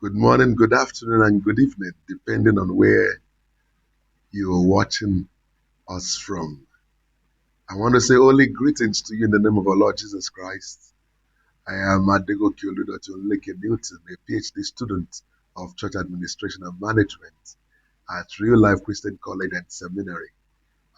Good morning, good afternoon, and good evening, depending on where you're watching us from. I want to say only greetings to you in the name of our Lord Jesus Christ. I am Adego Kyoludotunleke Newton, a PhD student of Church Administration and Management at Real Life Christian College and Seminary.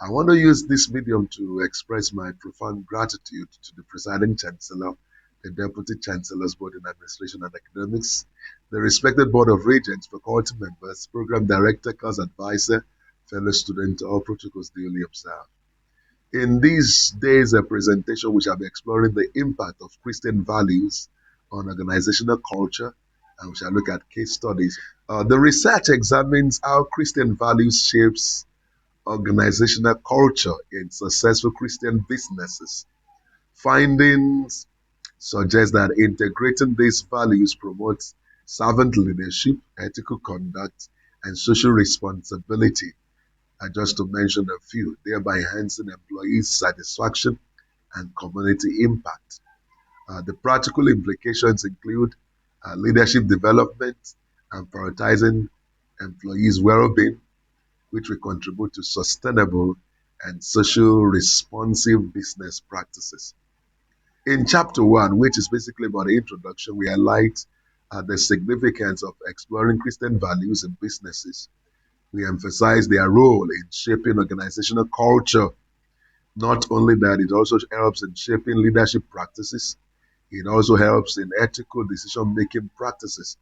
I want to use this medium to express my profound gratitude to the presiding chancellor, the deputy chancellors, both in administration and academics, the respected board of regents, faculty members, program director, course advisor, fellow students, all protocols duly observed. In these days, a presentation we shall be exploring the impact of Christian values on organizational culture, and we shall look at case studies. The research examines how Christian values shapes organizational culture in successful Christian businesses. Findings suggest that integrating these values promotes servant leadership, ethical conduct, and social responsibility, just to mention a few, thereby enhancing employees' satisfaction and community impact. The practical implications include leadership development and prioritizing employees' well-being, which will contribute to sustainable and social responsive business practices. In chapter one, which is basically about the introduction, we highlight the significance of exploring Christian values in businesses. We emphasize their role in shaping organizational culture. Not only that, it also helps in shaping leadership practices. It also helps in ethical decision-making practices.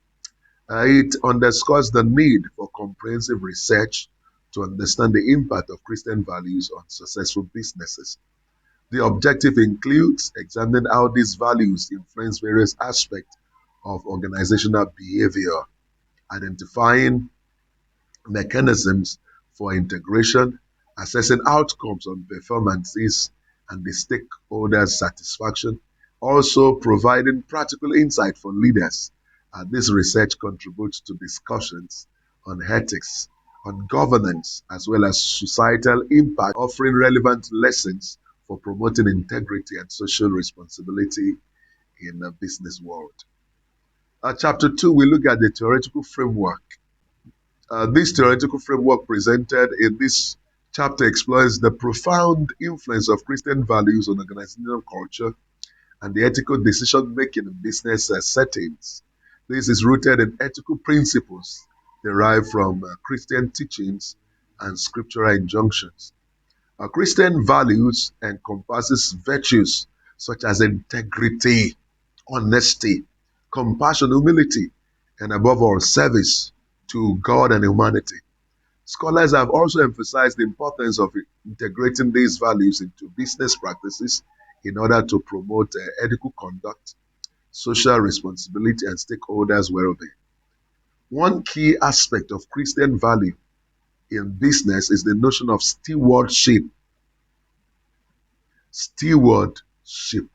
It underscores the need for comprehensive research to understand the impact of Christian values on successful businesses. The objective includes examining how these values influence various aspects of organizational behavior, identifying mechanisms for integration, assessing outcomes on performances and the stakeholders' satisfaction, also providing practical insight for leaders. This research contributes to discussions on ethics, on governance, as well as societal impact, offering relevant lessons for promoting integrity and social responsibility in the business world. Chapter 2, we look at the theoretical framework. This theoretical framework presented in this chapter explores the profound influence of Christian values on organizational culture and the ethical decision making in business settings. This is rooted in ethical principles derived from Christian teachings and scriptural injunctions. Christian values encompasses virtues such as integrity, honesty, compassion, humility, and above all, service to God and humanity. Scholars have also emphasized the importance of integrating these values into business practices in order to promote ethical conduct, social responsibility, and stakeholders' well-being. One key aspect of Christian value in business is the notion of stewardship. Stewardship.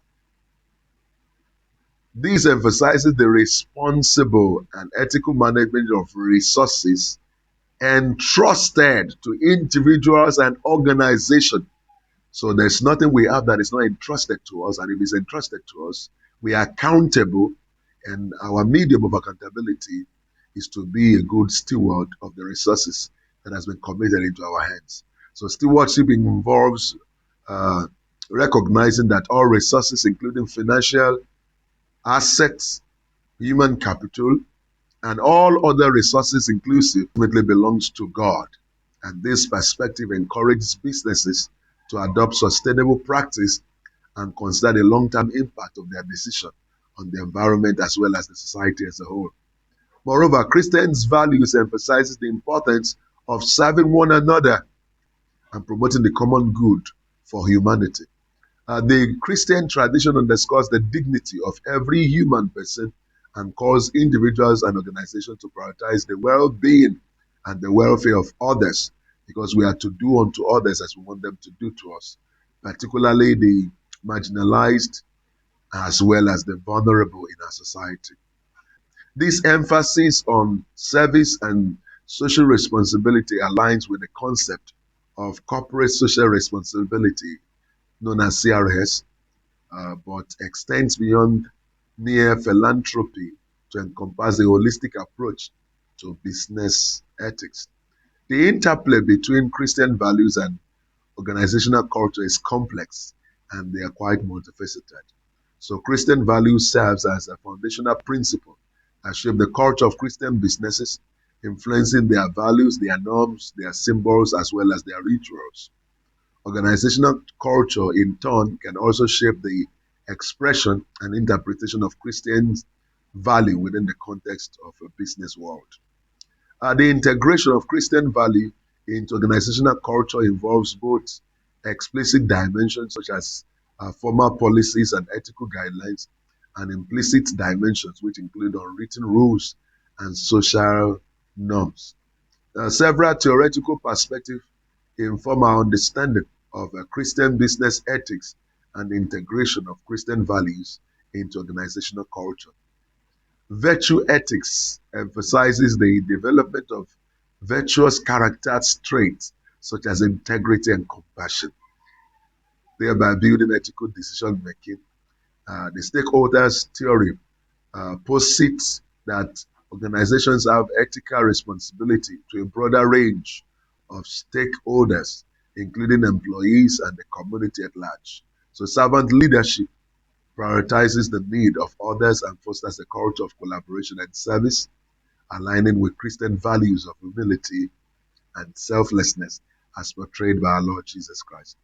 This emphasizes the responsible and ethical management of resources entrusted to individuals and organizations. So there's nothing we have that is not entrusted to us, and if it's entrusted to us, we are accountable, and our medium of accountability is to be a good steward of the resources that has been committed into our hands. So stewardship involves uh, recognizing that all resources, including financial assets, human capital, and all other resources inclusive ultimately belongs to God. And this perspective encourages businesses to adopt sustainable practice and consider the long-term impact of their decision on the environment as well as the society as a whole. Moreover, Christians' values emphasizes the importance of serving one another and promoting the common good for humanity. The Christian tradition underscores the dignity of every human person and calls individuals and organizations to prioritize the well-being and the welfare of others, because we are to do unto others as we want them to do to us, particularly the marginalized as well as the vulnerable in our society. This emphasis on service and social responsibility aligns with the concept of corporate social responsibility, known as CRS, but extends beyond mere philanthropy. to encompass a holistic approach to business ethics. The interplay between Christian values and organizational culture is complex and they are quite multifaceted. So Christian values serves as a foundational principle that shape the culture of Christian businesses, influencing their values, their norms, their symbols, as well as their rituals. Organizational culture, in turn, can also shape the expression and interpretation of Christian value within the context of a business world. The integration of Christian value into organizational culture involves both explicit dimensions such as formal policies and ethical guidelines, and implicit dimensions which include unwritten rules and social norms. Several theoretical perspectives inform our understanding of Christian business ethics and the integration of Christian values into organizational culture. Virtue ethics emphasizes the development of virtuous character traits such as integrity and compassion, thereby building ethical decision making. The stakeholders theory posits that organizations have ethical responsibility to a broader range of stakeholders, including employees and the community at large. So, servant leadership prioritizes the need of others and fosters a culture of collaboration and service, aligning with Christian values of humility and selflessness as portrayed by our Lord Jesus Christ.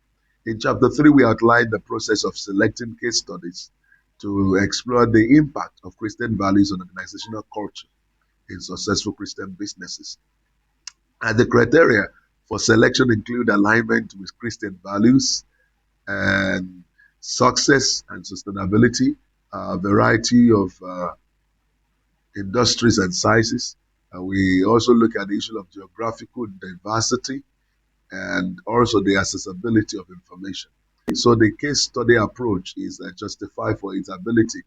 In chapter 3, we outlined the process of selecting case studies to explore the impact of Christian values on organizational culture in successful Christian businesses. And the criteria for selection include alignment with Christian values and success and sustainability, a variety of industries and sizes. We also look at the issue of geographical diversity and also the accessibility of information. So the case study approach is justified for its ability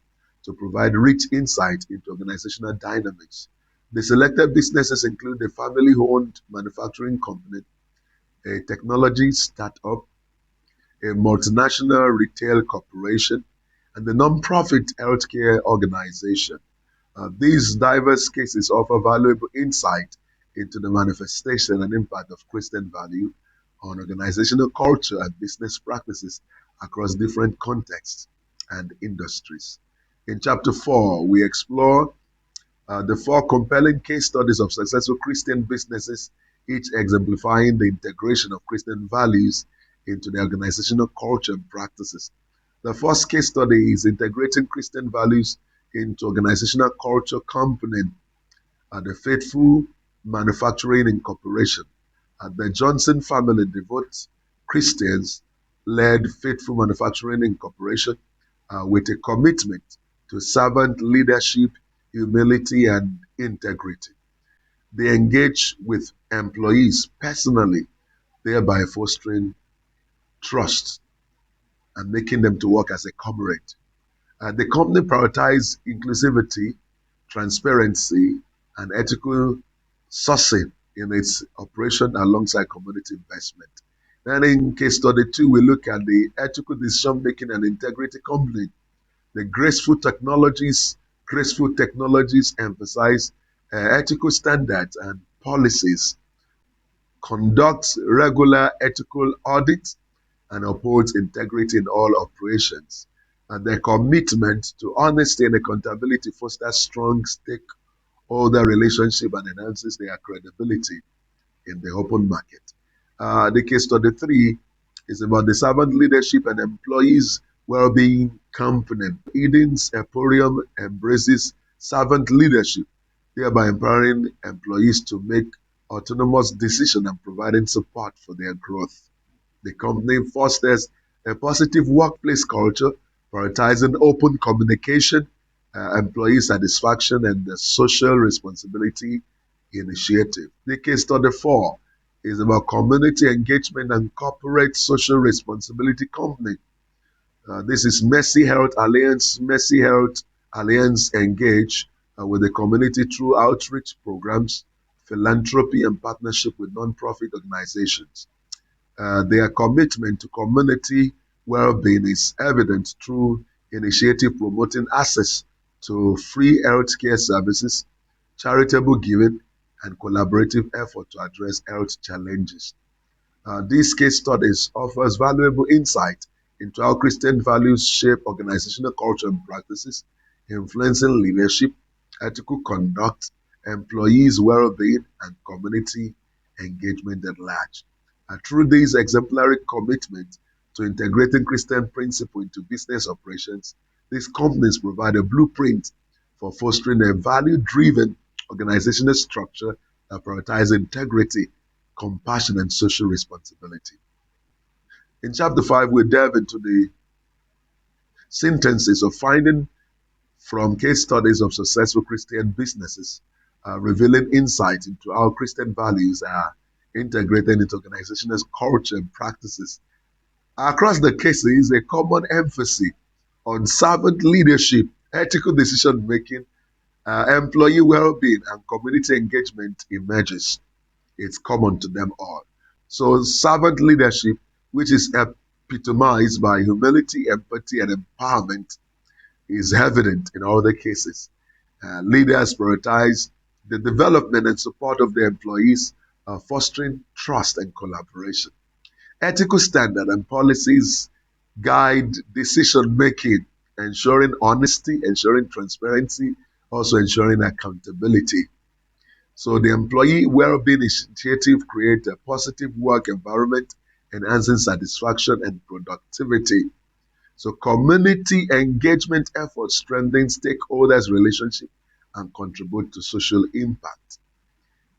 to provide rich insight into organizational dynamics. The selected businesses include a family-owned manufacturing company, a technology startup, a multinational retail corporation, and a non-profit healthcare organization. These diverse cases offer valuable insight into the manifestation and impact of Christian value on organizational culture and business practices across different contexts and industries. In chapter 4, we explore the four compelling case studies of successful Christian businesses, each exemplifying the integration of Christian values into their organizational culture and practices. The first case study is integrating Christian values into organizational culture company the Faithful Manufacturing Incorporation. The Johnson family devotes Christians led Faithful Manufacturing Incorporation with a commitment to servant leadership, humility, and integrity. They engage with employees personally, thereby fostering trust and making them to work as a comrade. The company prioritized inclusivity, transparency, and ethical sourcing in its operation alongside community investment. Then in case study 2, we look at the ethical decision making and integrity company. The graceful technologies emphasize ethical standards and policies, conducts regular ethical audits, and upholds integrity in all operations. And their commitment to honesty and accountability fosters strong stakeholder relationship and enhances their credibility in the open market. The case study 3 is about the servant leadership and employees' well-being company. Eden's Emporium embraces servant leadership, thereby empowering employees to make autonomous decisions and providing support for their growth. The company fosters a positive workplace culture, prioritizing open communication, employee satisfaction, and the social responsibility initiative. The case study 4 is about community engagement and corporate social responsibility company. This is Mercy Health Alliance. Mercy Health Alliance engage with the community through outreach programs, philanthropy, and partnership with non-profit organizations. Their commitment to community well-being is evident through initiative promoting access to free healthcare services, charitable giving, and collaborative effort to address health challenges. This case studies offers valuable insight into how Christian values shape organizational culture and practices, influencing leadership, ethical conduct, employees' well-being, and community engagement at large. Through this exemplary commitment to integrating Christian principles into business operations, these companies provide a blueprint for fostering a value-driven organizational structure that prioritizes integrity, compassion, and social responsibility. In chapter 5, we delve into the synthesis of finding from case studies of successful Christian businesses, revealing insight into how Christian values are integrated into organizational culture and practices. Across the cases, a common emphasis on servant leadership, ethical decision making, employee well being, and community engagement emerges. It's common to them all. So, servant leadership, which is epitomized by humility, empathy, and empowerment, is evident in all the cases. Leaders prioritize the development and support of their employees, fostering trust and collaboration. Ethical standards and policies guide decision making, ensuring honesty, ensuring transparency, also ensuring accountability. So the employee well-being initiative creates a positive work environment, enhancing satisfaction and productivity. So community engagement efforts strengthen stakeholders' relationship and contribute to social impact.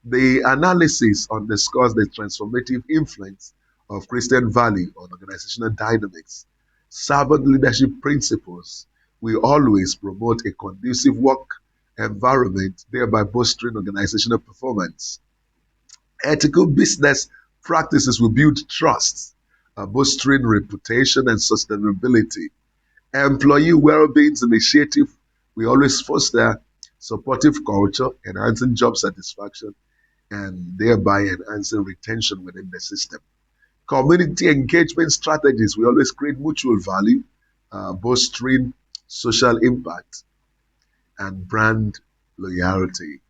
The analysis underscores the transformative influence of Christian value on organizational dynamics. Servant leadership principles will always promote a conducive work environment, thereby bolstering organizational performance. Ethical business practices will build trust, bolstering reputation and sustainability. Employee well-being initiative will always foster supportive culture, enhancing job satisfaction, and thereby enhancing retention within the system. Community engagement strategies will always create mutual value, bolstering social impact and brand loyalty.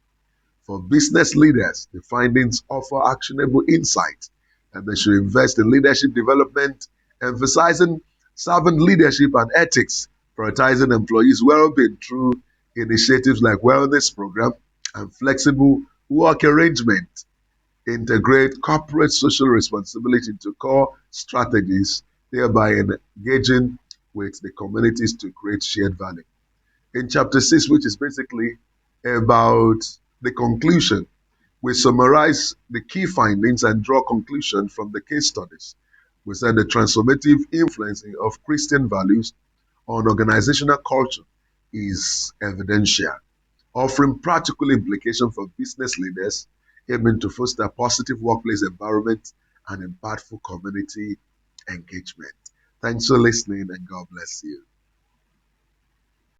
For business leaders, the findings offer actionable insight and they should invest in leadership development, emphasizing servant leadership and ethics, prioritizing employees' well-being through initiatives like wellness program and flexible work arrangement. Integrate corporate social responsibility into core strategies, thereby engaging with the communities to create shared value. In chapter 6, which is basically about the conclusion, we summarize the key findings and draw conclusions from the case studies. We said the transformative influence of Christian values on organizational culture is evidential, offering practical implications for business leaders aiming to foster a positive workplace environment and impactful community engagement. Thanks for listening and God bless you.